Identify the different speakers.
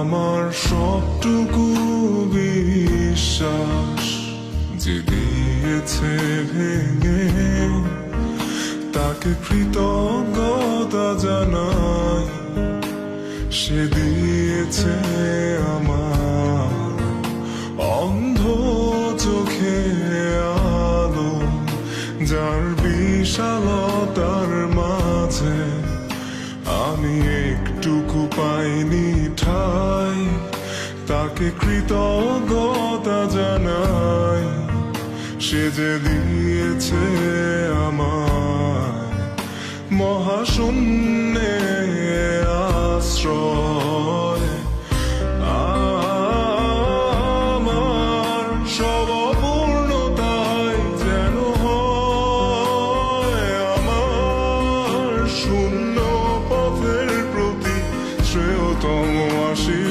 Speaker 1: আমার সবটুকু বিশ্বাস যে দিয়েছে ভেঙে, তাকে কৃতজ্ঞতা জানাই। সে দিয়েছে আমার অন্ধ চোখে আলো, যার বিশালতার মাঝে আমি একটুকু পাইনি ঠাই। তাকে কৃতজ্ঞতা জানাই, সে যে দিয়েছে আমায় মহাশূন্যে আশ্রয়। আমার সব অপূর্ণতায় যেন হয় আমার শূন্য পথের প্রতি শ্রেয়তম আশীর্বাদ।